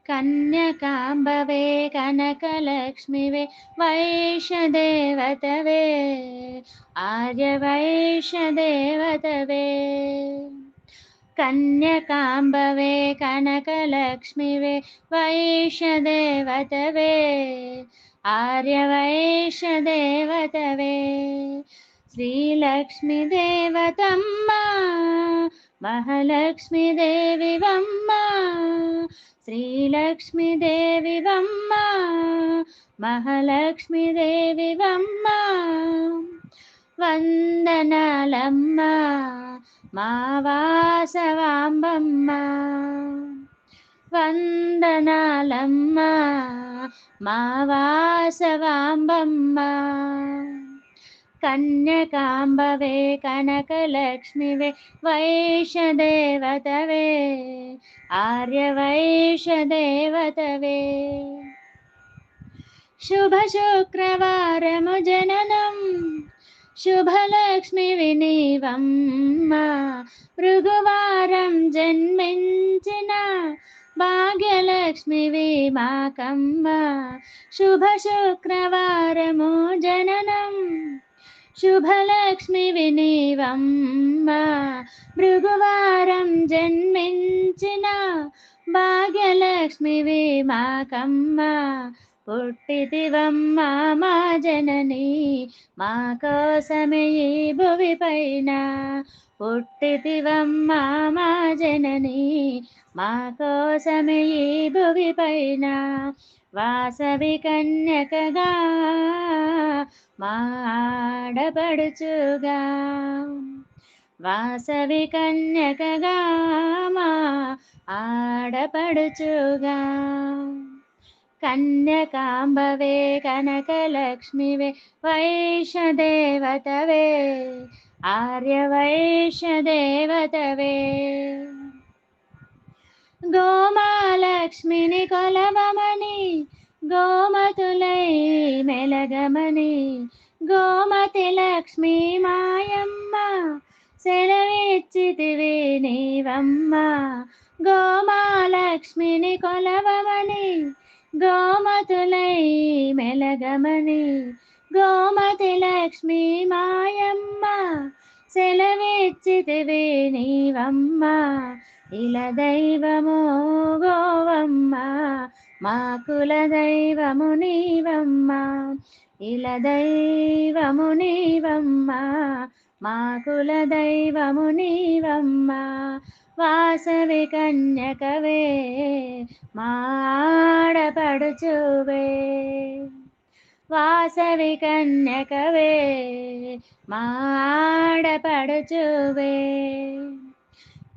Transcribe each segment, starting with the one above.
కన్యకాంబవే కనకలక్ష్మివే వైష్ణదేవతవే ఆర్యవైష్ణదేవతవే కన్యకాంబవే కనకలక్ష్మివే వైష్ణదేవతవే ఆర్యవైష్ణదేవతవే శ్రీలక్ష్మీ దేవతమ్మ మహాలక్ష్మీ దేవివమ్మ శ్రీలక్ష్మీ దేవివమ్మ మహాలక్ష్మీ దేవివమ్మ వందనాలమ్మ మా వాసవాంబమ్మ వందనాలమ్మ మా వాసవాంబమ్మ కన్యకాంబవే కనకలక్ష్మివే వైష్ణదేవతవే ఆర్యవైష్ణదేవతవే శుభ శుక్రవారము జననం శుభలక్ష్మి వినీవమ్మ భృగువారం జన్మించిన భాగ్యలక్ష్మి మాకమ్మ శుభ శుక్రవారము జననం శుభలక్ష్మి వినీవమ్మ భృగువారం జన్మించిన భాగ్యలక్ష్మి మాకమ్మ పుట్టితివమ్మ మా జనని మా కోసమే ఈ భువి పైన పుట్టితివమ్మ మా జనని మా కోసమే ఈ భువి పైన వాసవి కన్యకగా మా ఆడపడుచుగా వాసవి కన్యకగా మా ఆడపడుచుగా కన్యకాంబవే కనకలక్ష్మివే వైష్ణదేవతవే ఆర్యవైష్ణదేవతవే గోమాలక్ష్మిని కొలవమని గోమతులై మెలగమని గోమతి లక్ష్మీ మాయమ్మ సెలవిచ్చితివి నీవమ్మ గోమాలక్ష్మిని కొలవమని గోమతులై మెలగమని గోమతి లక్ష్మీ మాయమ్మ సెలవిచ్చితివి నీవమ్మ ఇల దైవము గోవమ్మ మా కుల దైవము నీవమ్మ ఇల దైవము నీవమ్మ మా కుల దైవము నీవమ్మ వాసవి కన్యకవే మా ఆడపడుచువే వాసవి కన్యకవే మా ఆడపడుచువే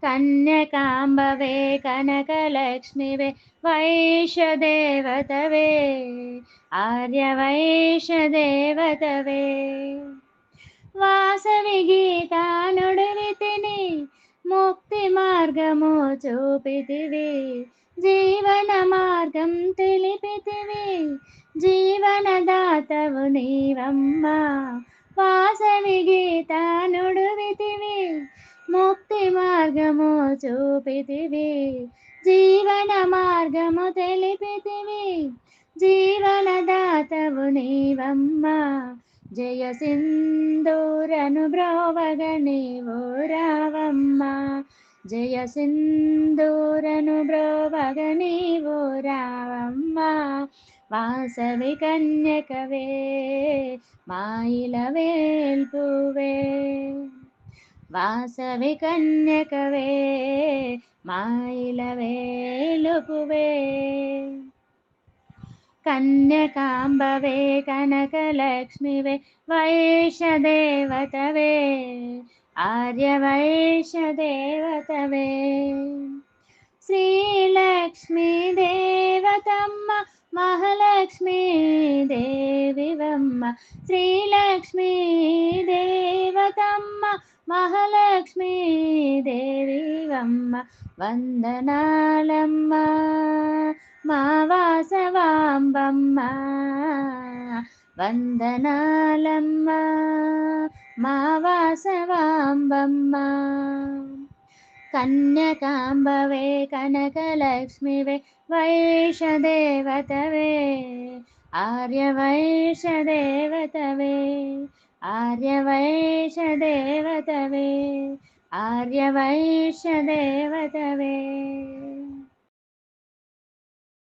కన్యకాంబవే కనకలక్ష్మివే వైష్ణదేవతవే ఆర్యవైష్ణదేవతవే వాసవి గీతా నుడివితిని ముక్తి మార్గము చూపితివి జీవన మార్గం తెలిపితివి జీవనదాతవు నీవమ్మ వాసవి గీతా నుడివితివి ముక్తి మార్గము చూపితివి జీవన మార్గము తెలిపితివి జీవనదాతవు నీవమ్మ జయ సింధూరను బ్రోవగ నీవు రావమ్మ జయ సింధూరను బ్రోవగ నీవు రావమ్మ వాసవి కన్యకవే మాయిల వేల్పువే వాసవి కన్యకవే మాయిల వేలుపువే కన్యకాంబవే కనకలక్ష్మివే వైష్ణదేవతవే ఆర్యవైష్ణదేవతవే శ్రీలక్ష్మీ దేవతమ్మ మహాలక్ష్మీ దేవివమ్మ శ్రీలక్ష్మీ దేవతమ్మ మహాలక్ష్మీ దేవివమ్మ వందనాలమ్మ మా వాసవాంబమ్మ వందనాలమ్మ మా వాసవాంబమ్మ कन्यकाम्बवे कनकलक्ष्मिवे वैशदेवतवे आर्यवैशदेवतवे आर्यवैशदेवतवे आर्यवैशदेवतवे